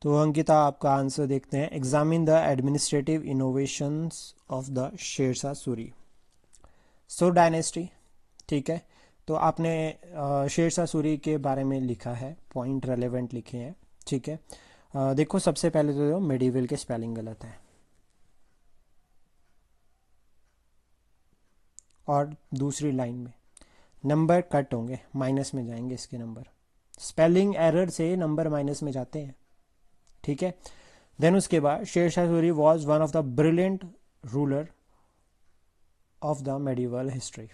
तो अंकिता आपका आंसर देखते हैं, examine the administrative innovations of the Shershah Suri. So dynasty, ठीक है। तो आपने शेरशाह सूरी के बारे में लिखा है, पॉइंट रेलेवेंट लिखे हैं, ठीक है। देखो सबसे पहले तो मेडिवल के स्पेलिंग गलत है, और दूसरी लाइन में नंबर कट होंगे, माइनस में जाएंगे इसके नंबर, स्पेलिंग एरर से नंबर माइनस में जाते हैं, ठीक है। देन उसके बाद Shershah Suri was one of the brilliant ruler of the medieval history.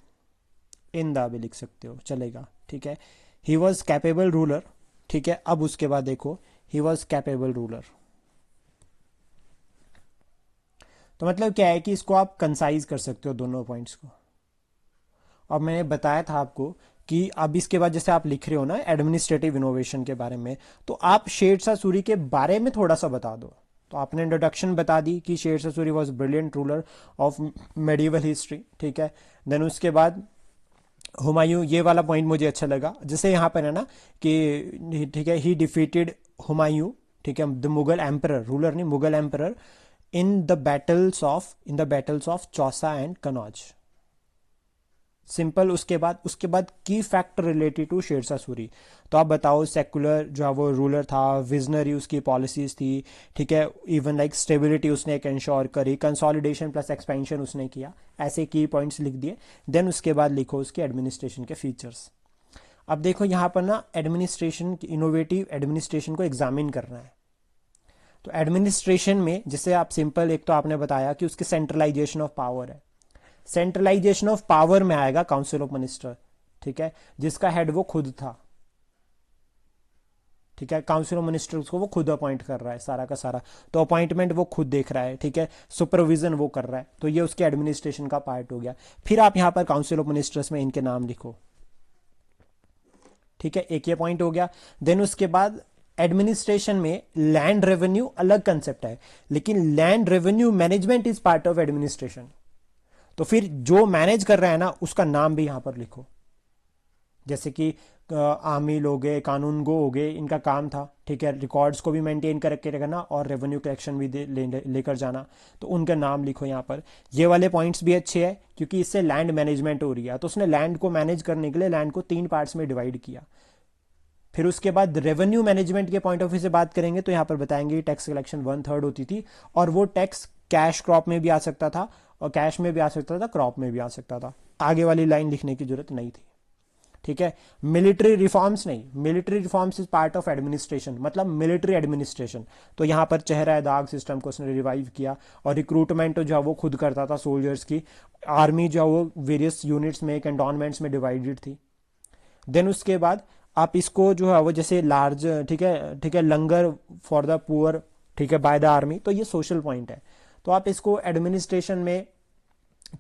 In the भी लिख सकते हो, चलेगा, ठीक है। ही वॉज कैपेबल रूलर, ठीक है। अब उसके बाद देखो, ही वॉज कैपेबल रूलर, तो मतलब क्या है कि इसको आप कंसाइज कर सकते हो दोनों पॉइंट्स को। और मैंने बताया था आपको कि अब इसके बाद जैसे आप लिख रहे हो ना एडमिनिस्ट्रेटिव इनोवेशन के बारे में, तो आप शेरशाह सूरी के बारे में थोड़ा सा बता दो। तो आपने इंट्रोडक्शन बता दी कि Shershah Suri was brilliant ruler of medieval history, ठीक है। देन उसके बाद हुमायूं, ये वाला पॉइंट मुझे अच्छा लगा, जैसे यहाँ पर है ना कि ठीक है, ही डिफीटेड हुमायूं, ठीक है, द मुगल एम्परर, रूलर नहीं, Mughal emperor, in the battles of Chausa and Kannauj. Simple. उसके बाद की factor related to Shershah Suri, तो आप बताओ सेकुलर जो है वो रूलर था, विजनरी उसकी पॉलिसीज थी, ठीक है, इवन लाइक स्टेबिलिटी उसने एक इंश्योर करी, कंसोलिडेशन प्लस एक्सपेंशन उसने किया, ऐसे की पॉइंट्स लिख दिए। देन उसके बाद लिखो उसके एडमिनिस्ट्रेशन के फीचर्स। अब देखो यहाँ पर ना एडमिनिस्ट्रेशन, इनोवेटिव एडमिनिस्ट्रेशन को एग्जामिन करना है। तो एडमिनिस्ट्रेशन में जैसे आप सिंपल, एक तो आपने बताया कि उसके सेंट्रलाइजेशन ऑफ पावर है, सेंट्रलाइजेशन ऑफ पावर में आएगा काउंसिल ऑफ मिनिस्टर, ठीक है, जिसका हेड वो खुद था, ठीक है। काउंसिल ऑफ मिनिस्टर्स को वो खुद अपॉइंट कर रहा है सारा का सारा, तो अपॉइंटमेंट वो खुद देख रहा है, ठीक है, सुपरविजन वो कर रहा है, तो ये उसके एडमिनिस्ट्रेशन का पार्ट हो गया। फिर आप यहां पर काउंसिल ऑफ मिनिस्टर्स में इनके नाम लिखो, ठीक है, एक ये पॉइंट हो गया। देन उसके बाद एडमिनिस्ट्रेशन में लैंड रेवेन्यू अलग कंसेप्ट है, लेकिन land revenue management is part of administration. तो फिर जो मैनेज कर रहा है ना उसका नाम भी यहां पर लिखो, जैसे कि आमिल हो गए, कानून गो हो गए, इनका काम था, ठीक है, रिकॉर्ड्स को भी मेंटेन करके रखना और रेवेन्यू कलेक्शन भी लेकर जाना, तो उनका नाम लिखो यहाँ पर। ये वाले पॉइंट्स भी अच्छे हैं क्योंकि इससे लैंड मैनेजमेंट हो रही है, तो उसने लैंड को मैनेज करने के लिए लैंड को 3 पार्ट्स में डिवाइड किया। फिर उसके बाद रेवेन्यू मैनेजमेंट के पॉइंट ऑफ व्यू से बात करेंगे तो यहाँ पर बताएंगे टैक्स कलेक्शन 1/3 होती थी, और वो टैक्स कैश क्रॉप में भी आ सकता था, और कैश में भी आ सकता था, क्रॉप में भी आ सकता था। आगे वाली लाइन लिखने की जरूरत नहीं थी, ठीक है। मिलिट्री रिफॉर्म्स नहीं, military reforms is part of administration, मतलब मिलिट्री एडमिनिस्ट्रेशन। तो यहाँ पर चेहरा दाग सिस्टम को उसने रिवाइव किया, और रिक्रूटमेंट जो है वो खुद करता था सोल्जर्स की। आर्मी जो है वो वेरियस यूनिट्स में, कैंटोनमेंट्स में डिवाइडेड थी। देन उसके बाद आप इसको जो है वो जैसे लार्ज, ठीक है, ठीक है, लंगर फॉर द पुअर, ठीक है, बाय द आर्मी, तो ये सोशल पॉइंट है। तो आप इसको एडमिनिस्ट्रेशन में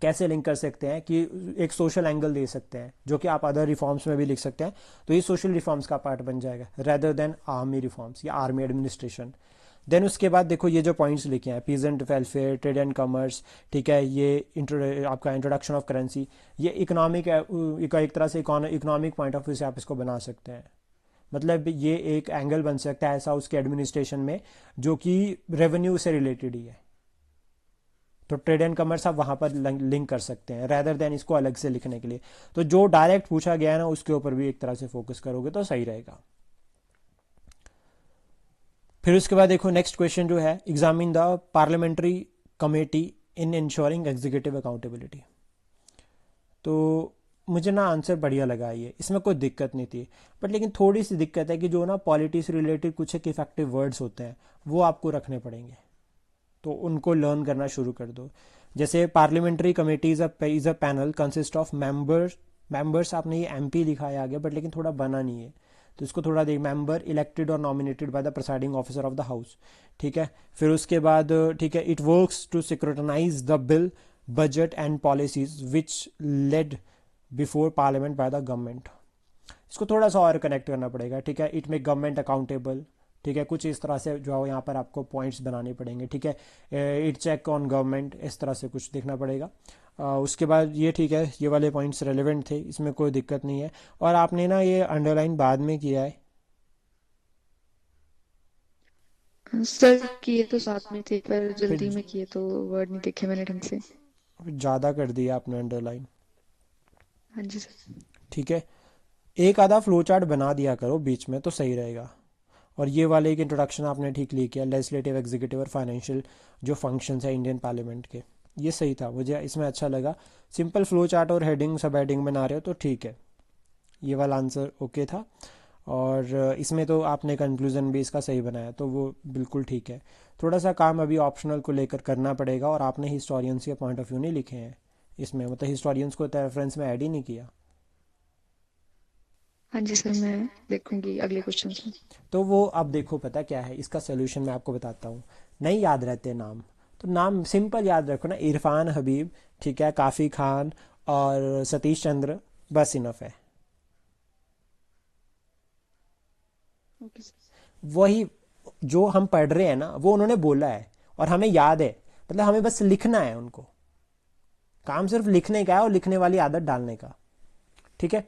कैसे लिंक कर सकते हैं कि एक सोशल एंगल दे सकते हैं, जो कि आप अदर रिफॉर्म्स में भी लिख सकते हैं, तो ये सोशल रिफॉर्म्स का पार्ट बन जाएगा रेदर देन आर्मी रिफॉर्म्स या आर्मी एडमिनिस्ट्रेशन। देन उसके बाद देखो ये जो पॉइंट्स लिखे हैं, peasant welfare, trade and commerce, ठीक है, ये आपका इंट्रोडक्शन ऑफ करेंसी, ये इकोनॉमिक एक तरह से इकोनॉमिक पॉइंट ऑफ व्यू से आप इसको बना सकते हैं। मतलब ये एक एंगल बन सकता है ऐसा उसके एडमिनिस्ट्रेशन में जो कि रेवेन्यू से रिलेटेड ही है, तो ट्रेड एंड कॉमर्स आप वहां पर लिंक कर सकते हैं रैदर देन इसको अलग से लिखने के लिए। तो जो डायरेक्ट पूछा गया है ना उसके ऊपर भी एक तरह से फोकस करोगे तो सही रहेगा। फिर उसके बाद देखो नेक्स्ट क्वेश्चन जो है, examine the parliamentary committee in ensuring executive accountability. तो मुझे ना आंसर बढ़िया लगा, ये इसमें कोई दिक्कत नहीं थी, बट लेकिन थोड़ी सी दिक्कत है कि जो ना पॉलिटी से रिलेटेड कुछ एक इफेक्टिव वर्ड्स होते हैं वो आपको रखने पड़ेंगे, तो उनको लर्न करना शुरू कर दो। जैसे parliamentary committee is a panel consist of members आपने ये एमपी लिखा है आगे, बट लेकिन थोड़ा बना नहीं है, तो इसको थोड़ा देख, मेंबर इलेक्टेड और nominated by the presiding officer of the house, ठीक है। फिर उसके बाद ठीक है, it works to securitize the bill, budget and policies which laid before parliament by the government. इसको थोड़ा सा और कनेक्ट करना पड़ेगा, ठीक है। इट मेक गवर्नमेंट अकाउंटेबल, ठीक है, कुछ इस तरह से जो है यहाँ पर आपको पॉइंट्स बनाने पड़ेंगे, ठीक है। इट चेक ऑन गवर्नमेंट, इस तरह से कुछ देखना पड़ेगा। उसके बाद ये ठीक है, ये वाले पॉइंट्स रेलेवेंट थे, इसमें कोई दिक्कत नहीं है। और आपने ना ये अंडरलाइन बाद में किया है, सर किए तो साथ में थे पर फिर जल्दी में किए तो वर्ड नहीं देखे मैंने ढंग से। ज़्यादा कर दिया आपने अंडरलाइन। हाँ जी सर। ठीक है, एक आधा फ्लो चार्ट बना दिया करो बीच में तो सही रहेगा। और ये वाले एक इंट्रोडक्शन आपने ठीक लिख किया, लेजिस्लेटिव, एग्जीक्यूटिव और फाइनेंशियल जो फंक्शंस है इंडियन पार्लियामेंट के, ये सही था, मुझे इसमें अच्छा लगा। सिंपल फ्लो चार्ट और हेडिंग सब हेडिंग बना रहे हो तो ठीक है, ये वाला आंसर ओके था। और इसमें तो आपने कंक्लूज़न भी इसका सही बनाया तो वो बिल्कुल ठीक है। थोड़ा सा काम अभी ऑप्शनल को लेकर करना पड़ेगा, और आपने हिस्टोरियंस के पॉइंट ऑफ व्यू नहीं लिखे हैं इसमें, मतलब हिस्टोरियंस को रेफरेंस में ऐड ही नहीं किया। हाँ जी सर, मैं देखूंगी अगले क्वेश्चन में। तो वो अब देखो, पता क्या है इसका सोल्यूशन मैं आपको बताता हूँ। नहीं याद रहते नाम, तो नाम सिंपल याद रखो ना, इरफान हबीब, ठीक है, काफ़ी खान और सतीश चंद्र, बस इनफ है। Okay sir. वही जो हम पढ़ रहे हैं ना वो उन्होंने बोला है, और हमें याद है, मतलब हमें बस लिखना है उनको। काम सिर्फ लिखने का है और लिखने वाली आदत डालने का। ठीक है।